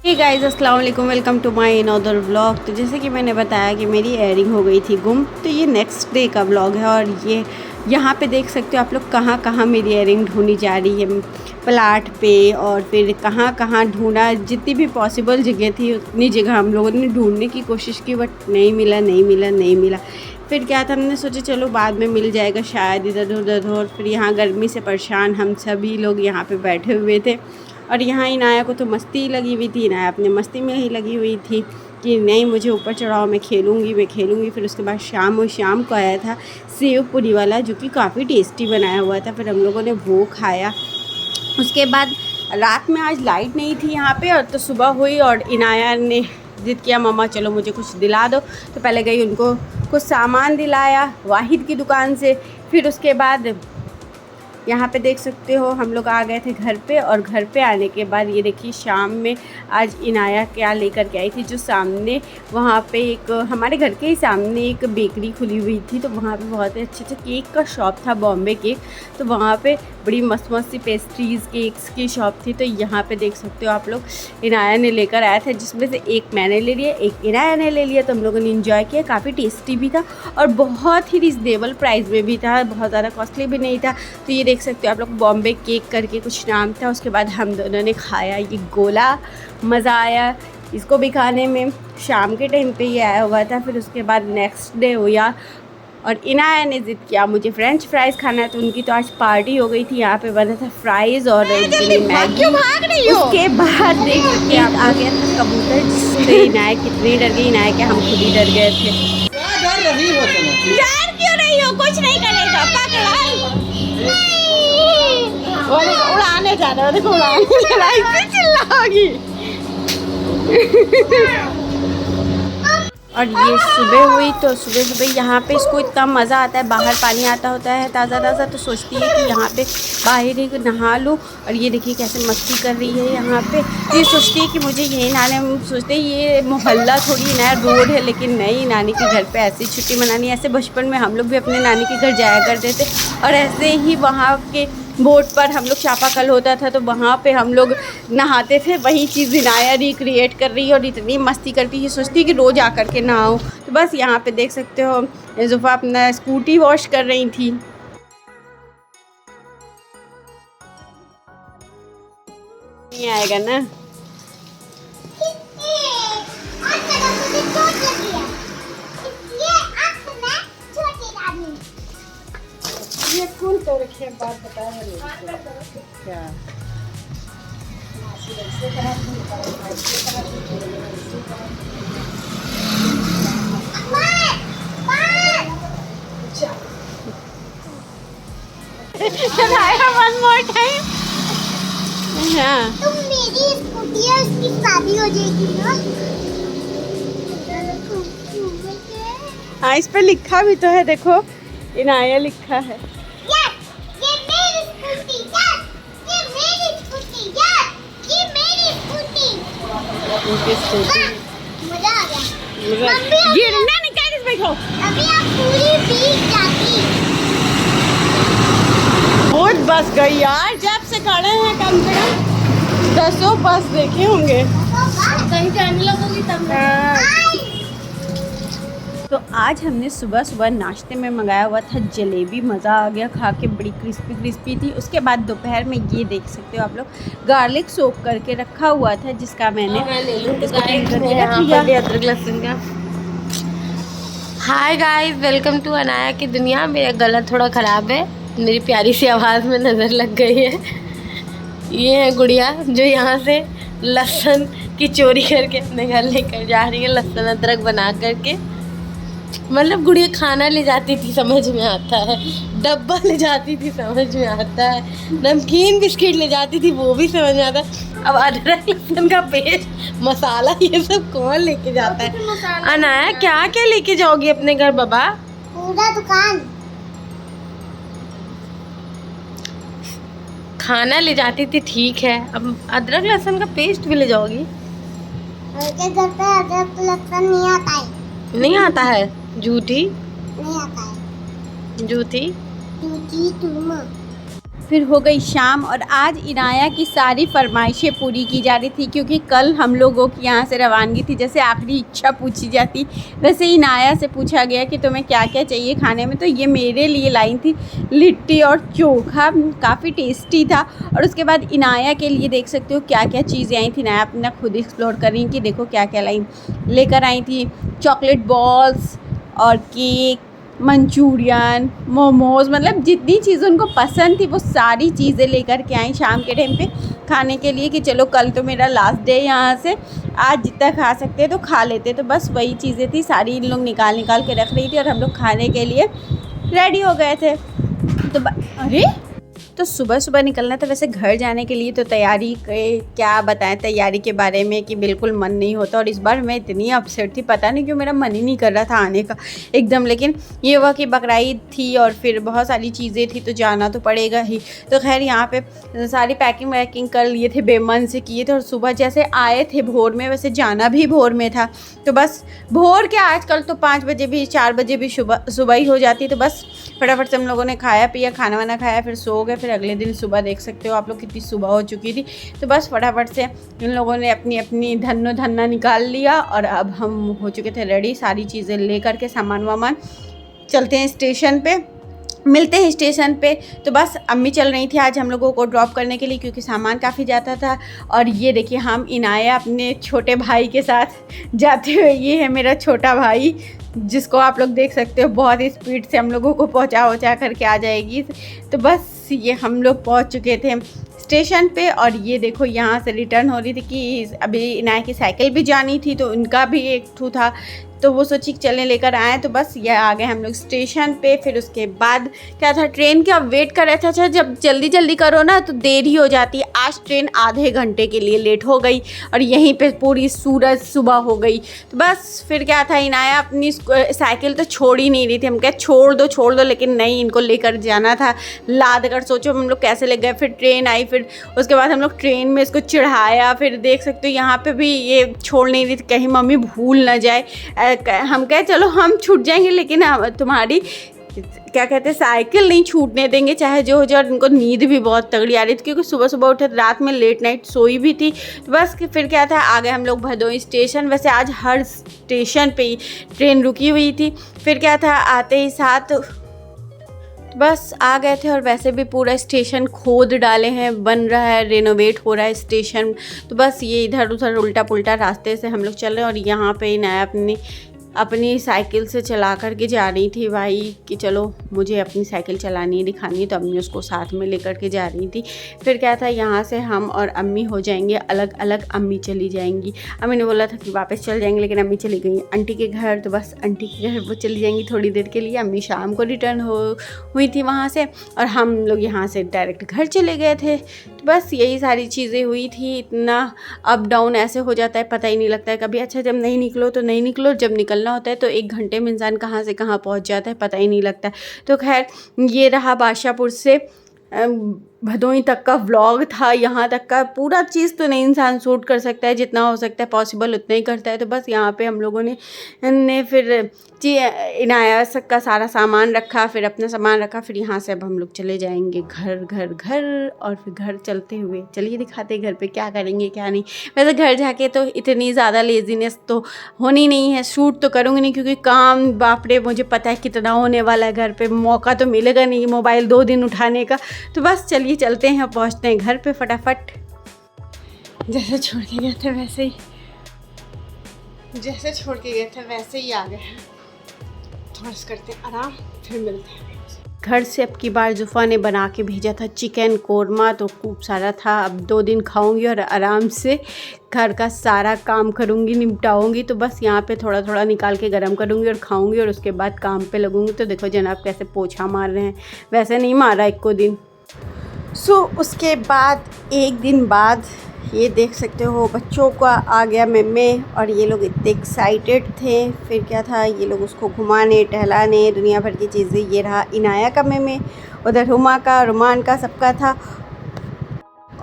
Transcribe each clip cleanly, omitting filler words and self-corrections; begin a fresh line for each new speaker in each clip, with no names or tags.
हे guys अस्सलाम वालेकुम, welcome to my another vlog. तो जैसे कि मैंने बताया कि मेरी एयरिंग हो गई थी गुम, तो ये नेक्स्ट डे का व्लॉग है। और ये यहाँ पे देख सकते हो आप लोग कहाँ कहाँ मेरी एयरिंग ढूंढी जा रही है, प्लाट पे और फिर कहाँ कहाँ ढूंढा। जितनी भी पॉसिबल जगह थी उतनी जगह हम लोगों ने ढूंढने की कोशिश की, बट नहीं मिला नहीं मिला नहीं मिला। फिर क्या था, हमने सोचा चलो बाद में मिल जाएगा शायद इधर उधर। और फिर यहाँ गर्मी से परेशान हम सभी लोग यहाँ पे बैठे हुए थे। और यहाँ इनाया को तो मस्ती लगी हुई थी, इनाया अपने मस्ती में ही लगी हुई थी कि नहीं मुझे ऊपर चढ़ाओ, मैं खेलूँगी। फिर उसके बाद शाम को आया था सेव पूरी वाला, जो कि काफ़ी टेस्टी बनाया हुआ था। फिर हम लोगों ने वो खाया। उसके बाद रात में आज लाइट नहीं थी यहाँ पे, और तो सुबह हुई और इनाया ने ज़िद किया मम्मा चलो मुझे कुछ दिला दो। तो पहले गई उनको कुछ सामान दिलाया वाहिद की दुकान से। फिर उसके बाद यहाँ पे देख सकते हो हम लोग आ गए थे घर पे। और घर पे आने के बाद ये देखिए शाम में आज इनाया क्या लेकर के आई थी, जो सामने वहाँ पे एक हमारे घर के ही सामने एक बेकरी खुली हुई थी। तो वहाँ पे बहुत अच्छे केक का शॉप था, बॉम्बे केक। तो वहाँ पे बड़ी मस्त सी पेस्ट्रीज़ केक्स की शॉप थी। तो यहाँ पे देख सकते हो आप लोग इनाया ने लेकर आया था, जिसमें से एक मैंने ले लिया, एक इनाया ने ले लिया। तो हम लोगों ने इन्जॉय किया, काफ़ी टेस्टी भी था और बहुत ही रिजनेबल प्राइस में भी था, बहुत ज़्यादा कॉस्टली भी नहीं था। तो ये देख सकते हो आप लोग बॉम्बे केक करके कुछ नाम था। उसके बाद हम दोनों ने खाया ये गोला, मज़ा आया इसको भी खाने में। शाम के टाइम पे ये आया हुआ था। फिर उसके बाद नेक्स्ट डे हुआ और इनाया ने ज़िद किया मुझे फ्रेंच फ्राइज़ खाना है। तो उनकी तो आज पार्टी हो गई थी, यहाँ पे बना था फ्राइज़ और मैगी। उसके बाद देख सकते आप आ गया था कबूतर, जिससे इनाया कितनी डर गई, इनाया क्या हम खुद ही डर गए थे। डर क्यों नहीं हो, कुछ नहीं करेगा पागल। उड़ाने जा रहा है, देखो उड़ाने जा रहा है, इससे चिल्लाओगी। और ये सुबह हुई तो सुबह यहाँ पे इसको इतना मज़ा आता है, बाहर पानी आता होता है ताज़ा ताज़ा। तो सोचती है कि यहाँ पे बाहर ही नहा लूँ। और ये देखिए कैसे मस्ती कर रही है यहाँ पे। तो ये सोचती है कि मुझे यही नहाने, सोचते हैं ये मोहल्ला थोड़ी नया रोड है, लेकिन नहीं, नानी के घर पे ऐसी छुट्टी मनानी। ऐसे बचपन में हम लोग भी अपने नानी के घर जाया करते थे, और ऐसे ही वहाँ के बोट पर हम लोग चापाकल होता था तो वहाँ पे हम लोग नहाते थे। वही चीज़ इनाया रिक्रिएट कर रही है और इतनी मस्ती करती है, सोचती है कि रोज़ आकर के नहाऊं। तो बस यहाँ पे देख सकते हो ज़ुफ़ा अपना स्कूटी वॉश कर रही थी। नहीं आएगा ना, ये कौन तो रखे बात बता क्या one more time। हाँ
तुम मेरी स्कूटी है, उसकी शादी हो जाएगी ना।
हाँ इस पे लिखा भी तो है, देखो इनाया लिखा है।
ये मेरी स्कूटी, ये मेरी स्कूटी, ये मेरी स्कूटी। मजा आ गया।
गिरना नहीं चाहिए इसमें, बैठो।
अभी आप पूरी भीग जाती।
बहुत बस गई यार, जब से खड़े हैं कम से कम 10 बस देखे होंगे।
कहीं जाने लगोगी तब।
तो आज हमने सुबह सुबह नाश्ते में मंगाया हुआ था जलेबी, मज़ा आ गया खा के, बड़ी क्रिस्पी थी। उसके बाद दोपहर में ये देख सकते हो आप लोग गार्लिक सोक करके रखा हुआ था, जिसका मैंने
अदरक लहसुन का। Hi guys, welcome to Anaya की दुनिया। मेरा गला थोड़ा ख़राब है, मेरी प्यारी सी आवाज़ में नज़र लग गई है। ये है गुड़िया जो यहाँ से लहसुन की चोरी करके अपने घर लेकर जा रही है, लहसुन अदरक बना करके। मतलब गुड़िया खाना ले जाती थी समझ में आता है, डब्बा ले जाती थी समझ में आता है, नमकीन बिस्किट ले जाती थी वो भी समझ में आता है। अब अदरक लहसुन का पेस्ट, मसाला, ये सब कौन लेके जाता है? अनाया क्या क्या लेके जाओगी अपने घर बाबा?
पूरा दुकान।
खाना ले जाती थी ठीक है, अब अदरक लहसुन का पेस्ट भी ले जाओगी?
उनके घर पे अदरक लहसुन नहीं आता है।
नहीं आता है? झूठी
नहीं आता है।
झूठी
झूठी तुम।
फिर हो गई शाम और आज इनाया की सारी फरमाइशें पूरी की जा रही थी, क्योंकि कल हम लोगों की यहाँ से रवानगी थी। जैसे आखिरी इच्छा पूछी जाती वैसे इनाया से पूछा गया कि तुम्हें क्या क्या चाहिए खाने में, तो ये मेरे लिए लाई थी लिट्टी और चोखा, काफ़ी टेस्टी था। और उसके बाद इनाया के लिए देख सकते हो क्या क्या चीज़ें आई थी। इनाया अपना खुद एक्सप्लोर कर रही कि देखो क्या क्या लाई लेकर आई थी, चॉकलेट बॉल्स और केक, मंचूरियन, मोमोज़, मतलब जितनी चीज़ें उनको पसंद थी वो सारी चीज़ें लेकर के आई शाम के टाइम पे खाने के लिए कि चलो कल तो मेरा लास्ट डे यहाँ से, आज जितना खा सकते तो खा लेते। तो बस वही चीज़ें थी, सारी इन लोग निकाल के रख रही थी और हम लोग खाने के लिए रेडी हो गए थे। तो अरे तो सुबह सुबह निकलना था। वैसे घर जाने के लिए तो तैयारी क्या बताएं तैयारी के बारे में कि बिल्कुल मन नहीं होता। और इस बार मैं इतनी अपसेट थी, पता नहीं क्यों मेरा मन ही नहीं कर रहा था आने का एकदम। लेकिन ये हुआ कि बकरीद थी और फिर बहुत सारी चीज़ें थी तो जाना तो पड़ेगा ही। तो खैर यहाँ पे सारी पैकिंग वैकिंग कर लिए थे, बेमन से किए थे। और सुबह जैसे आए थे भोर में, वैसे जाना भी भोर में था। तो बस भोर के आजकल तो 5 बजे भी 4 बजे भी सुबह ही हो जाती। तो बस फटाफट से हम लोगों ने खाया पिया, खाना वाना खाया, फिर सो गए। फिर अगले दिन सुबह देख सकते हो आप लोग कितनी सुबह हो चुकी थी। तो बस फटाफट से इन लोगों ने अपनी अपनी धन्ना निकाल लिया और अब हम हो चुके थे रेडी, सारी चीज़ें लेकर के सामान वामान। चलते हैं स्टेशन पे, मिलते हैं स्टेशन पे। तो बस अम्मी चल रही थी आज हम लोगों को ड्रॉप करने के लिए, क्योंकि सामान काफ़ी ज़्यादा था। और ये देखिए हम इनाया अपने छोटे भाई के साथ जाते हुए, ये है मेरा छोटा भाई जिसको आप लोग देख सकते हो बहुत ही स्पीड से हम लोगों को पहुंचा करके आ जाएगी। तो बस ये हम लोग पहुंच चुके थे स्टेशन पे। और ये देखो यहाँ से रिटर्न हो रही थी कि अभी इनाया की साइकिल भी जानी थी, तो उनका भी एक ठू था, तो वो सोची चले लेकर आए। तो बस ये आ गए हम लोग स्टेशन पे। फिर उसके बाद क्या था, ट्रेन का वेट कर रहा था। अच्छा जब जल्दी जल्दी करो ना तो देर ही हो जाती है। आज ट्रेन आधे घंटे के लिए लेट हो गई और यहीं पे पूरी सूरज सुबह हो गई। तो बस फिर क्या था, इनाया अपनी साइकिल तो छोड़ ही नहीं रही थी। हम कहे छोड़ दो, लेकिन नहीं, इनको लेकर जाना था लाद कर। सोचो हम लोग कैसे ले गए। फिर ट्रेन आई, फिर उसके बाद हम लोग ट्रेन में इसको चढ़ाया। फिर देख सकते हो यहाँ पे भी ये छोड़ नहीं रही थी, कहीं मम्मी भूल ना जाए। हम कहे चलो हम छूट जाएंगे, लेकिन तुम्हारी क्या कहते हैं साइकिल नहीं छूटने देंगे चाहे जो हो जाए। और उनको नींद भी बहुत तगड़ी आ रही थी, क्योंकि सुबह सुबह उठे, रात में लेट नाइट सोई भी थी। तो बस फिर क्या था, आ गए हम लोग भदोही स्टेशन। वैसे आज हर स्टेशन पे ही ट्रेन रुकी हुई थी। फिर क्या था, आते ही साथ बस आ गए थे। और वैसे भी पूरा स्टेशन खोद डाले हैं, बन रहा है, रेनोवेट हो रहा है स्टेशन। तो बस ये इधर उधर उल्टा पुल्टा रास्ते से हम लोग चल रहे हैं। और यहाँ पे नया अपनी साइकिल से चला कर के जा रही थी भाई कि चलो मुझे अपनी साइकिल चलानी है, दिखानी है। तो अम्मी उसको साथ में लेकर के जा रही थी। फिर क्या था, यहाँ से हम और अम्मी हो जाएंगे अलग अलग। अम्मी चली जाएंगी, अम्मी ने बोला था कि वापस चल जाएंगे, लेकिन अम्मी चली गई आंटी के घर। तो बस आंटी के घर वो चली जाएंगी थोड़ी देर के लिए। अम्मी शाम को रिटर्न हुई थी वहाँ से, और हम लोग यहाँ से डायरेक्ट घर चले गए थे। तो बस यही सारी चीज़ें हुई थी। इतना अप डाउन ऐसे हो जाता है, पता ही नहीं लगता है कभी। अच्छा जब नहीं निकलो तो नहीं निकलो, जब निकलना होता है तो 1 घंटे में इंसान कहाँ से कहाँ पहुँच जाता है, पता ही नहीं लगता। तो खैर ये रहा बादशाहपुर से भदोही तक का व्लॉग था। यहाँ तक का पूरा चीज़ तो नहीं इंसान शूट कर सकता है, जितना हो सकता है पॉसिबल उतना ही करता है। तो बस यहाँ पे हम लोगों ने फिर इनाया का सारा सामान रखा, फिर अपना सामान रखा। फिर यहाँ से अब हम लोग चले जाएंगे घर। और फिर घर चलते हुए चलिए दिखाते घर पे क्या करेंगे क्या नहीं। वैसे घर जाके तो इतनी ज़्यादा लेजीनेस तो होनी नहीं है, शूट तो करूँगी नहीं, क्योंकि काम बाप रे मुझे पता है कितना होने वाला है। घर पे मौका तो मिलेगा नहीं मोबाइल 2 दिन उठाने का। तो बस चलिए चलते हैं, पहुंचते हैं घर पे फटाफट। जैसे छोड़ के गए थे वैसे ही आ गए हैं। थोड़ा सा करते हैं आराम, फिर मिलते हैं। घर से अब की बार जुफ़ा ने बना के भेजा था चिकन कोरमा, तो खूब सारा था। अब 2 दिन खाऊंगी और आराम से घर का सारा काम करूंगी, निपटाऊंगी। तो बस यहाँ पे थोड़ा थोड़ा निकाल के गरम करूंगी और खाऊंगी, और उसके बाद काम पे लगूंगी। तो देखो जनाब कैसे पोछा मार रहे हैं, वैसे नहीं मारा 1 दिन। उसके बाद 1 दिन बाद ये देख सकते हो बच्चों का आ गया मेमे, और ये लोग इतने एक्साइटेड थे। फिर क्या था, ये लोग उसको घुमाने टहलाने दुनिया भर की चीज़ें। ये रहा इनाया का मेमे, उधर हुमा का, रुमान का, सबका था।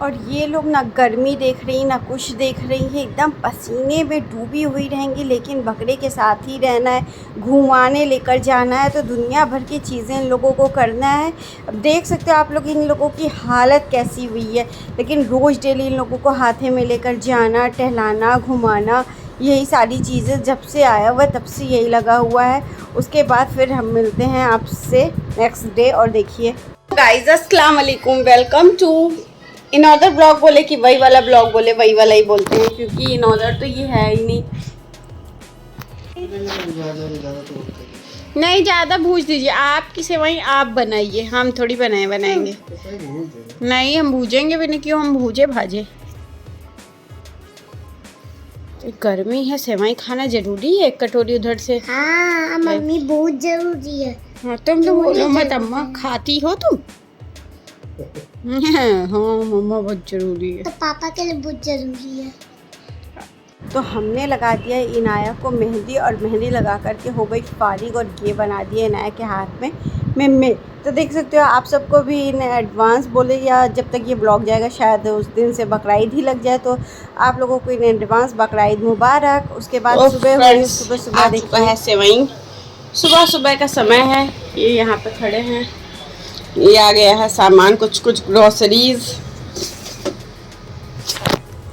और ये लोग ना गर्मी देख रही ना कुछ देख रही है, एकदम पसीने में डूबी हुई रहेंगी, लेकिन बकरे के साथ ही रहना है, घुमाने लेकर जाना है, तो दुनिया भर की चीज़ें इन लोगों को करना है। अब देख सकते हो आप लोग इन लोगों की हालत कैसी हुई है, लेकिन रोज़ डेली इन लोगों को हाथे में लेकर जाना, टहलाना, घुमाना, यही सारी चीज़ें जब से आया हुआ है तब से यही लगा हुआ है। उसके बाद फिर हम मिलते हैं आपसे नेक्स्ट डे। और देखिए गाइस, अस्सलाम वालेकुम, वेलकम टू इनअदर ब्लॉग। बोले कि वही वाला ब्लॉग बोले, वही वाला ही बोलते हैं, क्योंकि इनअदर तो ये है ही नहीं। नहीं, ज़्यादा भूज दीजिए, आपकी सेवई आप बनाइए, हम थोड़ी बनाएंगे। नहीं, हम भूजेंगे भी नहीं, क्यों हम भूजे भाजे। गर्मी है, सेवई खाना जरूरी है, एक कटोरी उधर से।
हाँ मम्मी, बहुत जरूरी है।
हाँ, तुम तो बोलो मत अम्मा, खाती हो तुम। हाँ मम्मा, बहुत जरूरी है।
तो पापा के लिए बहुत जरूरी है।
तो हमने लगा दिया इनाया को मेहंदी, और मेहंदी लगा करके हो गई फारिग, और ये बना दिया इनाया के हाथ में मैं। तो देख सकते हो आप सबको भी इन एडवांस बोले, या जब तक ये ब्लॉग जाएगा शायद उस दिन से बकरीद ही लग जाए, तो आप लोगों को इन एडवांस बकरीद मुबारक। उसके बाद सुबह देखते हैं सेवई, सुबह का समय है, ये यहाँ पे खड़े हैं, ये आ गया है सामान, कुछ ग्रोसरीज।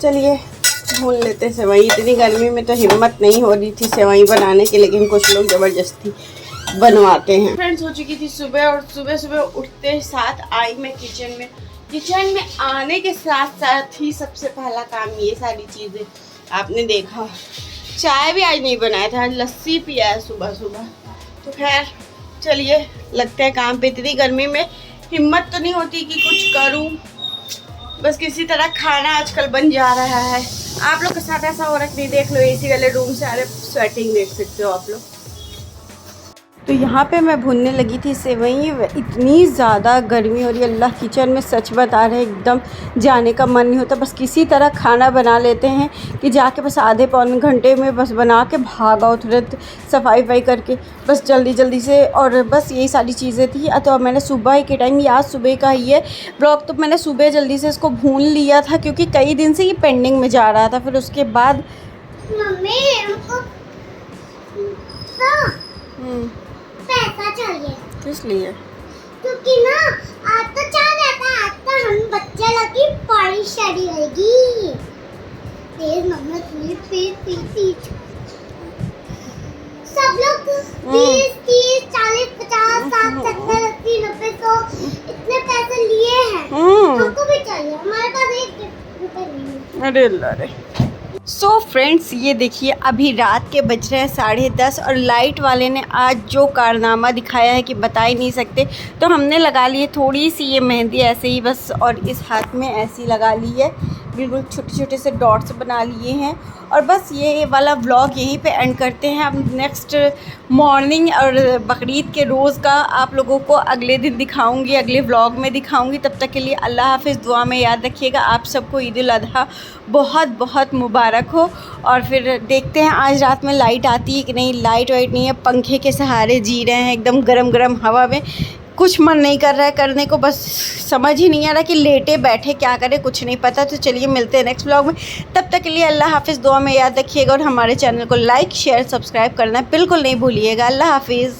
चलिए भून लेते सेवई। इतनी गर्मी में तो हिम्मत नहीं हो रही थी सेवई बनाने की, लेकिन कुछ लोग ज़बरदस्ती बनवाते हैं। फ्रेंड्स, हो चुकी थी सुबह, और सुबह उठते साथ आई मैं किचन में आने के साथ ही सबसे पहला काम ये सारी चीज़ें आपने देखा। चाय भी आज नहीं बनाया था, आज लस्सी पिया है सुबह। तो खैर चलिए लगते हैं काम पे। इतनी गर्मी में हिम्मत तो नहीं होती कि कुछ करूं, बस किसी तरह खाना आजकल बन जा रहा है। आप लोग के साथ ऐसा हो रहा है कि नहीं, देख लो एसी वाले रूम से आ रहे स्वेटिंग, देख सकते हो आप लोग। तो यहाँ पे मैं भूनने लगी थी सेवई, इतनी ज़्यादा गर्मी हो रही है, अल्लाह, किचन में सच बता रहे एकदम जाने का मन नहीं होता। बस किसी तरह खाना बना लेते हैं कि जाके बस आधे पौने घंटे में बस बना के भागा तुरंत सफाई करके, बस जल्दी से। और बस यही सारी चीज़ें थी। तो मैंने सुबह के टाइम, आज सुबह का ही है ब्लॉग, तो मैंने सुबह जल्दी से इसको भून लिया था, क्योंकि कई दिन से ये पेंडिंग में जा रहा था। फिर उसके बाद
मम्मी हमको पैसा चाहिए।
किस लिए?
क्योंकि ना आज तो चाह रहता है, आज तो हम बच्चे लगी पारी शादी होगी। तेज मम्मी प्लीज सब लोग 20, 30, 40, 50, 60, 70, 80, 90, 100 इतने पैसे लिए हैं। हमको भी चाहिए, हमारे पास 1 रुपए नहीं है।
अरे अरे। सो फ्रेंड्स, ये देखिए अभी रात के बज रहे हैं 10:30, और लाइट वाले ने आज जो कारनामा दिखाया है कि बता ही नहीं सकते। तो हमने लगा ली है थोड़ी सी ये मेहंदी ऐसे ही बस, और इस हाथ में ऐसी लगा ली है, बिल्कुल छोटे से डॉट्स बना लिए हैं। और बस ये वाला व्लॉग यहीं पे एंड करते हैं। अब नेक्स्ट मॉर्निंग और बकरीद के रोज़ का आप लोगों को अगले दिन दिखाऊंगी, अगले व्लॉग में दिखाऊंगी। तब तक के लिए अल्लाह हाफ़िज़, दुआ में याद रखिएगा। आप सबको ईद उल अज़हा बहुत मुबारक हो। और फिर देखते हैं आज रात में लाइट आती है कि नहीं। लाइट वाइट नहीं है, पंखे के सहारे जी रहे हैं एकदम गरम हवा में। कुछ मन नहीं कर रहा है करने को, बस समझ ही नहीं आ रहा कि लेटे बैठे क्या करें, कुछ नहीं पता। तो चलिए मिलते हैं नेक्स्ट व्लॉग में, तब तक के लिए अल्लाह हाफ़िज़, दुआ में याद रखिएगा। और हमारे चैनल को लाइक, शेयर, सब्सक्राइब करना बिल्कुल नहीं भूलिएगा। अल्लाह हाफ़िज़।